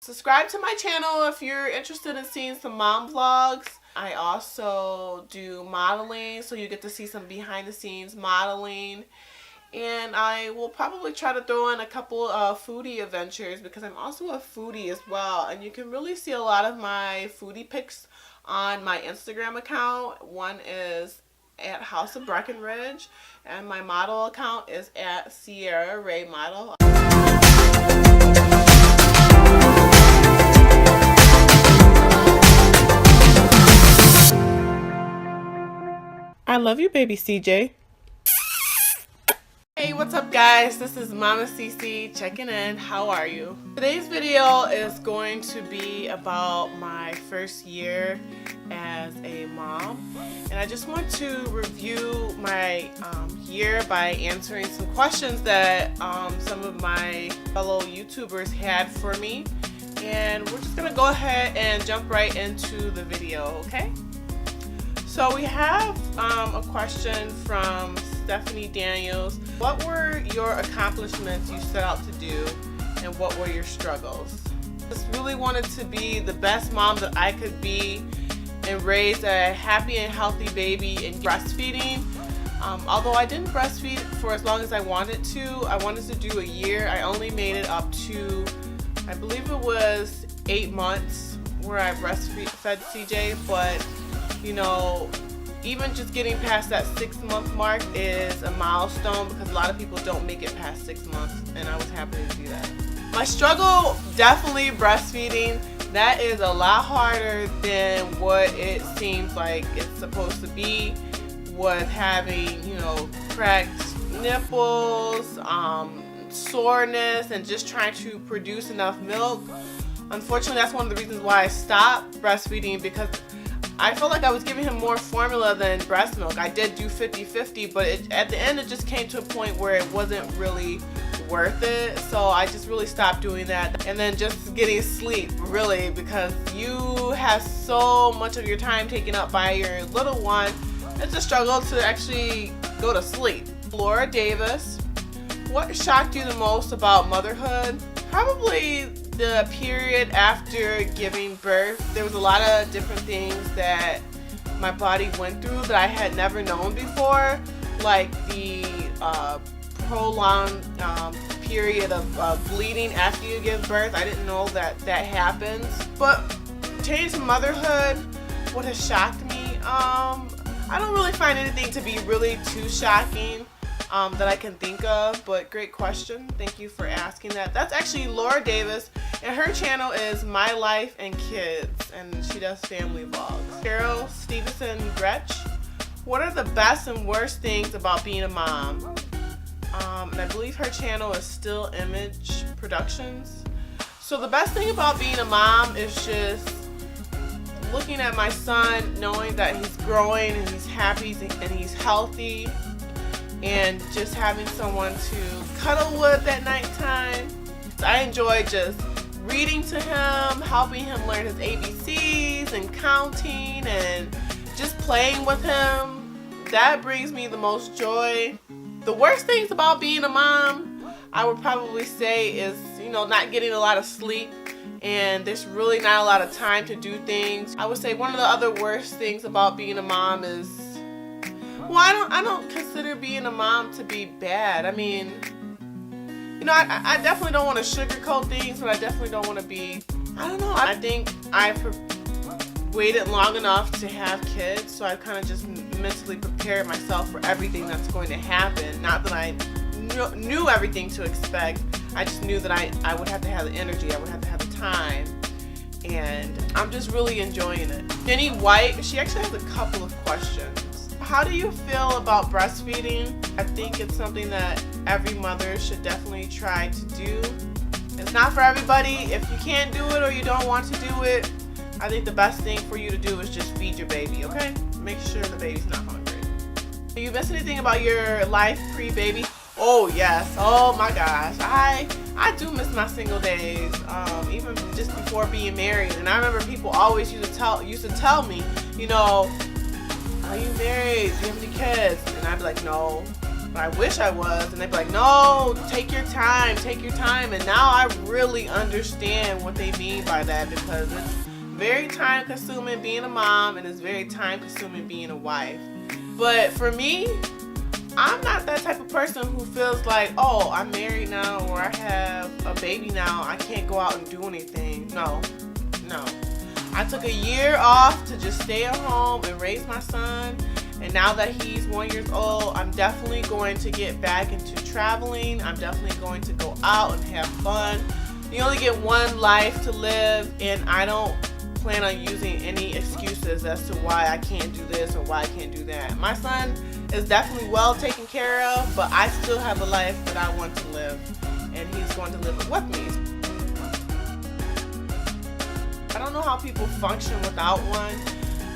Subscribe to my channel if you're interested in seeing some mom vlogs. I also do modeling, so you get to see some behind the scenes modeling. And I will probably try to throw in a couple of foodie adventures because I'm also a foodie as well. And you can really see a lot of my foodie pics on my Instagram account. One is at House of Breckenridge, and my model account is at Sierra Ray Model. I love you, baby CJ. Hey, what's up guys? This is Mama Cece checking in. How are you? Today's video is going to be about my first year as a mom, and I just want to review my year by answering some questions that some of my fellow YouTubers had for me, and we're just gonna go ahead and jump right into the video, okay? So we have a question from Stephanie Daniels. What were your accomplishments you set out to do, and what were your struggles? I just really wanted to be the best mom that I could be and raise a happy and healthy baby. And breastfeeding, although I didn't breastfeed for as long as I wanted to do a year. I only made it up to, I believe it was 8 months where I breastfed CJ, but you know, even just getting past that 6-month mark is a milestone because a lot of people don't make it past 6 months, and I was happy to do that. My struggle, definitely breastfeeding. That is a lot harder than what it seems like it's supposed to be, with having, you know, cracked nipples, soreness, and just trying to produce enough milk. Unfortunately, that's one of the reasons why I stopped breastfeeding, because I felt like I was giving him more formula than breast milk. I did do 50-50, but at the end it just came to a point where it wasn't really worth it. So I just really stopped doing that. And then just getting sleep, really, because you have so much of your time taken up by your little one. It's a struggle to actually go to sleep. Laura Davis, what shocked you the most about motherhood? Probably the period after giving birth. There was a lot of different things that my body went through that I had never known before, like the prolonged period of bleeding after you give birth. I didn't know that happens. But change to motherhood, what has shocked me? I don't really find anything to be really too shocking that I can think of, but great question. Thank you for asking that. That's actually Laura Davis, and her channel is My Life and Kids, and she does family vlogs. Carol Stevenson Gretch, what are the best and worst things about being a mom? And I believe her channel is Still Image Productions. So the best thing about being a mom is just looking at my son, knowing that he's growing and he's happy and he's healthy, and just having someone to cuddle with at nighttime. I enjoy just reading to him, helping him learn his ABCs and counting, and just playing with him. That brings me the most joy. The worst things about being a mom, I would probably say, is, you know, not getting a lot of sleep, and there's really not a lot of time to do things. I would say one of the other worst things about being a mom is, well, I don't consider being a mom to be bad. I mean, you know, I definitely don't want to sugarcoat things, but I definitely don't want to be, I don't know. I think I've waited long enough to have kids, so I kind of just mentally prepared myself for everything that's going to happen. Not that I knew everything to expect. I just knew that I would have to have the energy, I would have to have the time, and I'm just really enjoying it. Jenny White, she actually has a couple of questions. How do you feel about breastfeeding? I think it's something that every mother should definitely try to do. It's not for everybody. If you can't do it or you don't want to do it, I think the best thing for you to do is just feed your baby, okay? Make sure the baby's not hungry. Do you miss anything about your life pre-baby? Oh yes, oh my gosh. I do miss my single days, even just before being married. And I remember people always used to tell me, you know, are you married? Do you have any kids? And I'd be like, no. but I wish I was. And they'd be like, no, take your time, take your time. And now I really understand what they mean by that, because it's very time consuming being a mom, and it's very time consuming being a wife. But for me, I'm not that type of person who feels like, oh, I'm married now, or I have a baby now, I can't go out and do anything. No. I took a year off to just stay at home and raise my son. And now that he's 1 year old, I'm definitely going to get back into traveling. I'm definitely going to go out and have fun. You only get one life to live, and I don't plan on using any excuses as to why I can't do this or why I can't do that. My son is definitely well taken care of, but I still have a life that I want to live, and he's going to live it with me. I don't know how people function without one,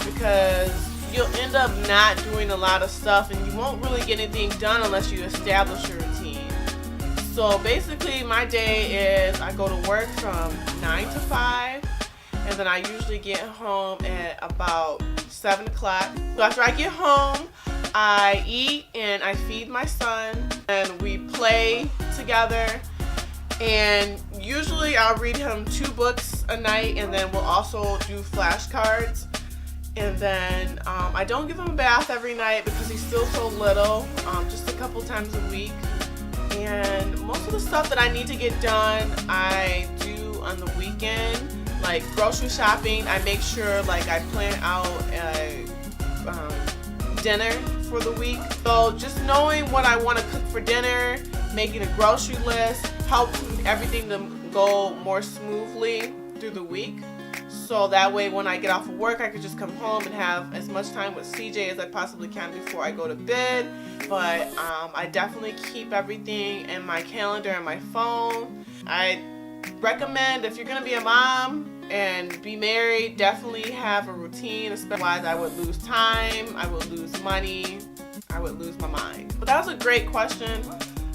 because you'll end up not doing a lot of stuff, and you won't really get anything done unless you establish a routine. So basically my day is I go to work from 9 to 5, and then I usually get home at about 7 o'clock. So after I get home, I eat and I feed my son, and we play together. And usually I'll read him 2 books a night, and then we'll also do flashcards. And then I don't give him a bath every night because he's still so little, just a couple times a week. And most of the stuff that I need to get done, I do on the weekend, like grocery shopping. I make sure like I plan out a dinner for the week. So just knowing what I want to cook for dinner, making a grocery list, helps everything to go more smoothly through the week. So that way when I get off of work, I could just come home and have as much time with CJ as I possibly can before I go to bed. But I definitely keep everything in my calendar and my phone. I recommend, if you're going to be a mom and be married, definitely have a routine. Otherwise I would lose time, I would lose money, I would lose my mind. But that was a great question.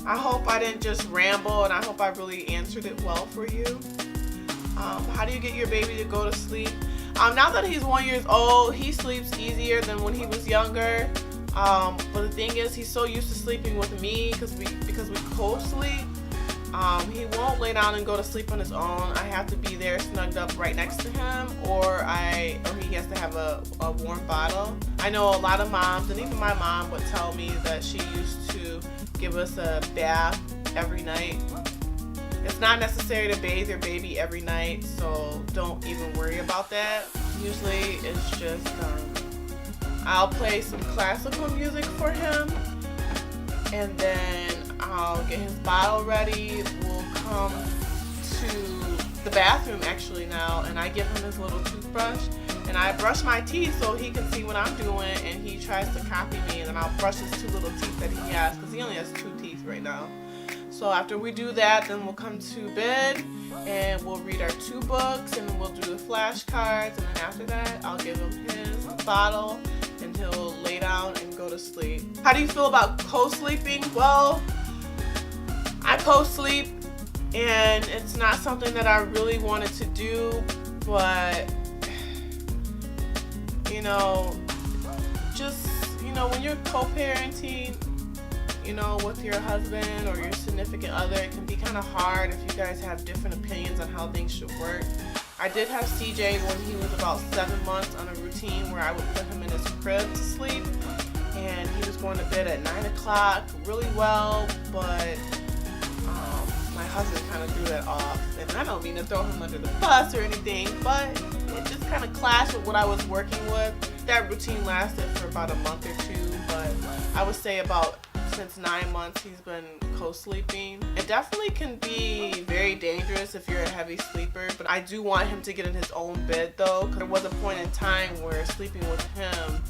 I hope I didn't just ramble, and I hope I really answered it well for you. How do you get your baby to go to sleep? Now that he's 1 year old, he sleeps easier than when he was younger. But the thing is, he's so used to sleeping with me because we co-sleep. He won't lay down and go to sleep on his own. I have to be there snugged up right next to him, or he has to have a warm bottle. I know a lot of moms, and even my mom would tell me that she used to give us a bath every night. It's not necessary to bathe your baby every night, so don't even worry about that. Usually it's just, I'll play some classical music for him, and then I'll get his bottle ready. We'll come to the bathroom actually now, and I give him his little toothbrush, and I brush my teeth so he can see what I'm doing, and he tries to copy me, and then I'll brush his 2 little teeth that he has, because he only has 2 teeth right now. So after we do that, then we'll come to bed and we'll read our 2 books, and we'll do the flashcards, and then after that I'll give him his bottle and he'll lay down and go to sleep. How do you feel about co-sleeping? Well, I co-sleep, and it's not something that I really wanted to do, but when you're co-parenting, with your husband or your significant other, it can be kind of hard if you guys have different opinions on how things should work. I did have CJ when he was about 7 months on a routine where I would put him in his crib to sleep, and he was going to bed at 9 o'clock really well, but my husband kind of threw that off. And I don't mean to throw him under the bus or anything, but it just kind of clashed with what I was working with. That routine lasted for about a month or 2, but I would say since 9 months he's been co-sleeping. It definitely can be very dangerous if you're a heavy sleeper, but I do want him to get in his own bed though, because there was a point in time where sleeping with him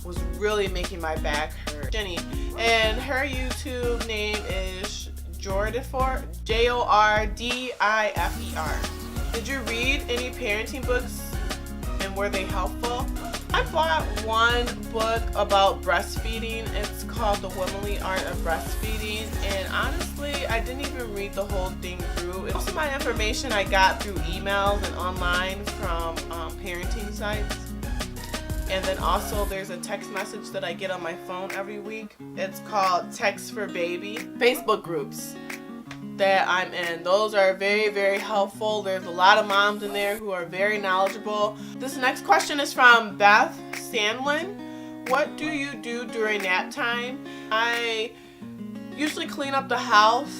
was really making my back hurt. Jenny, and her YouTube name is Jordifer, Jordifer. Did you read any parenting books, and were they helpful? I bought one book about breastfeeding. It's called The Womanly Art of Breastfeeding, and honestly, I didn't even read the whole thing through. Most of my information I got through emails and online from parenting sites. And then also there's a text message that I get on my phone every week. It's called Text for Baby. Facebook groups that I'm in. Those are very, very helpful. There's a lot of moms in there who are very knowledgeable. This next question is from Beth Sandlin. What do you do during nap time? I usually clean up the house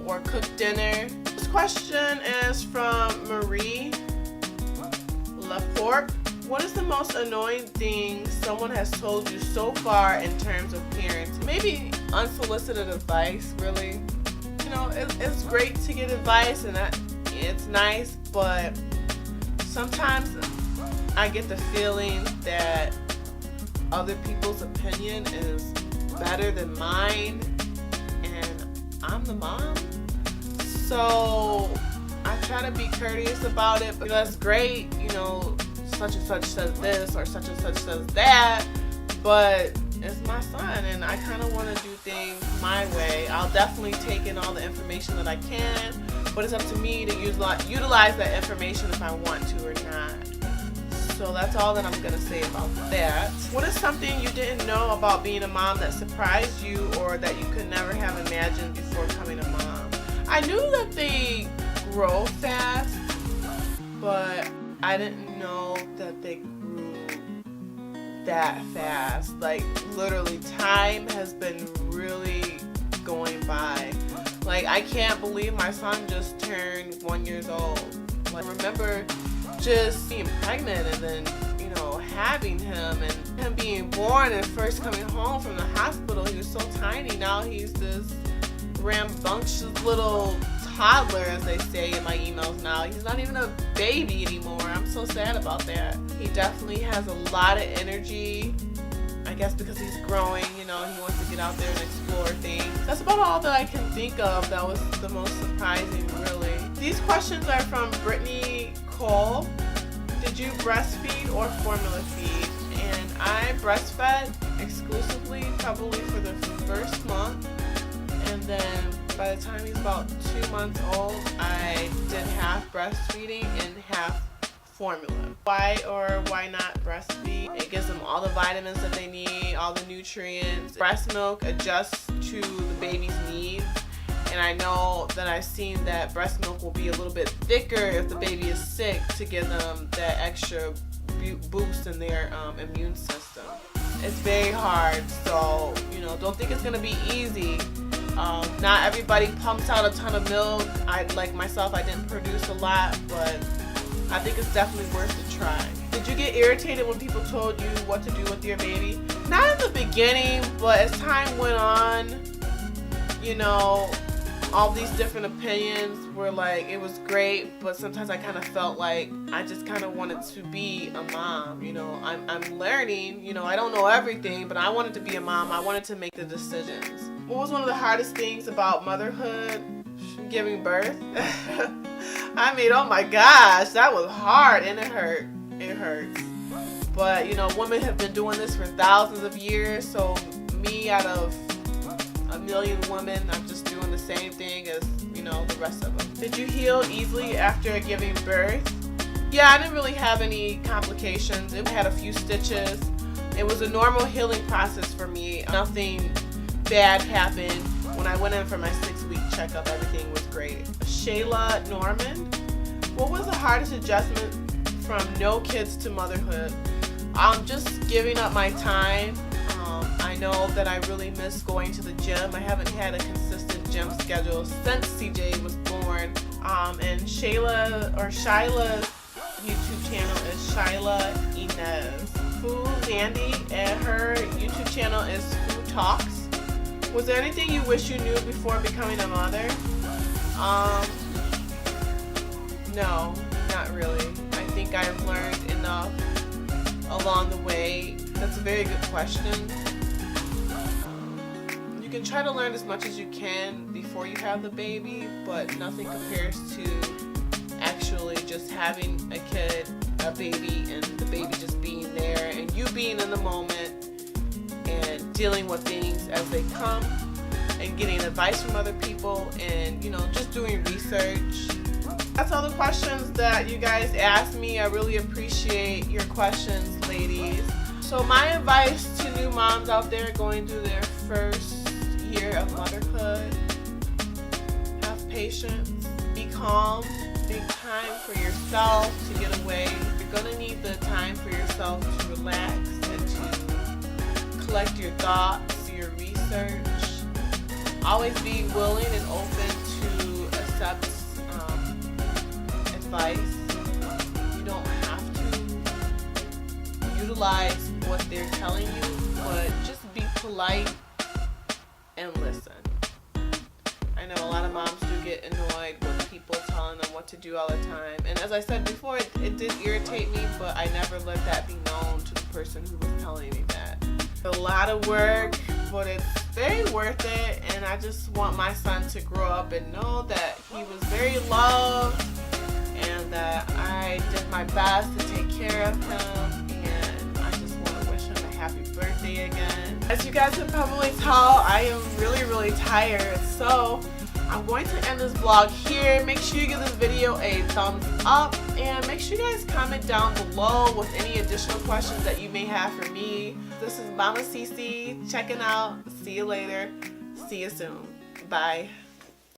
or cook dinner. This question is from Marie Laporte. What is the most annoying thing someone has told you so far in terms of parenting? Maybe unsolicited advice, really. You know, it's great to get advice and it's nice, but sometimes I get the feeling that other people's opinion is better than mine, and I'm the mom. So I try to be courteous about it, but that's great, you know, such and such says this or such and such says that, but it's my son and I kind of want to do things my way. I'll definitely take in all the information that I can, but it's up to me to utilize that information if I want to or not. So that's all that I'm going to say about that. What is something you didn't know about being a mom that surprised you or that you could never have imagined before becoming a mom? I knew that they grow fast, but I didn't know that they grew that fast. Like, literally, time has been really going by. Like, I can't believe my son just turned 1 year old. Like, I remember just being pregnant and then, you know, having him and him being born and first coming home from the hospital. He was so tiny. Now he's this rambunctious little toddler, as they say in my emails now. He's not even a baby anymore. I'm so sad about that. He definitely has a lot of energy. I guess because he's growing, you know, he wants to get out there and explore things. That's about all that I can think of that was the most surprising, really. These questions are from Brittany Cole. Did you breastfeed or formula feed? And I breastfed exclusively probably for the first month, and then by the time he's about 2 months old, I did half breastfeeding and half formula. Why or why not breastfeed? It gives them all the vitamins that they need, all the nutrients. Breast milk adjusts to the baby's needs. And I know that I've seen that breast milk will be a little bit thicker if the baby is sick to give them that extra boost in their immune system. It's very hard, so, you know, don't think it's going to be easy. Not everybody pumps out a ton of milk. Like myself, I didn't produce a lot, but I think it's definitely worth a try. Did you get irritated when people told you what to do with your baby? Not in the beginning, but as time went on, you know, all these different opinions were like, it was great, but sometimes I kind of felt like I just kind of wanted to be a mom. You know, I'm learning, you know, I don't know everything, but I wanted to be a mom. I wanted to make the decisions. What was one of the hardest things about motherhood? Giving birth. I mean, oh my gosh, that was hard and it hurt. It hurts. But, you know, women have been doing this for thousands of years, so me out of a million women, I'm just doing the same thing as, you know, the rest of them. Did you heal easily after giving birth? Yeah, I didn't really have any complications. I had a few stitches. It was a normal healing process for me. Nothing bad happened. When I went in for my 6-week checkup, everything was great. Shayla Norman, what was the hardest adjustment from no kids to motherhood? Just giving up my time. I know that I really miss going to the gym. I haven't had a consistent gym schedule since CJ was born. And Shayla's YouTube channel is Shyla Inez. Fu Zandy, and her YouTube channel is Fu Talks. Was there anything you wish you knew before becoming a mother? No, not really. I think I've learned enough along the way. That's a very good question. You can try to learn as much as you can before you have the baby, but nothing compares to actually just having a kid, a baby, and the baby just being there and you being in the moment and dealing with things as they come and getting advice from other people and, you know, just doing research That's all the questions that you guys asked me. I really appreciate your questions, ladies. So my advice to new moms out there going through their first year of motherhood: have patience, be calm, take time for yourself to get away. You're gonna need the time for yourself to relax and to collect your thoughts, your research. Always be willing and open to accept advice. You don't have to utilize what they're telling you, but just be polite and listen. I know a lot of moms do get annoyed with people telling them what to do all the time. And as I said before, it did irritate me, but I never let that be known to the person who was telling me that. It's a lot of work, but it's very worth it. And I just want my son to grow up and know that he was very loved and that I did my best to take care of him. And I just want to wish him a happy birthday again. As you guys can probably tell, I am really tired, so I'm going to end this vlog here. Make sure you give this video a thumbs up and make sure you guys comment down below with any additional questions that you may have for me. This is Mama CC checking out. See you later. See you soon. Bye.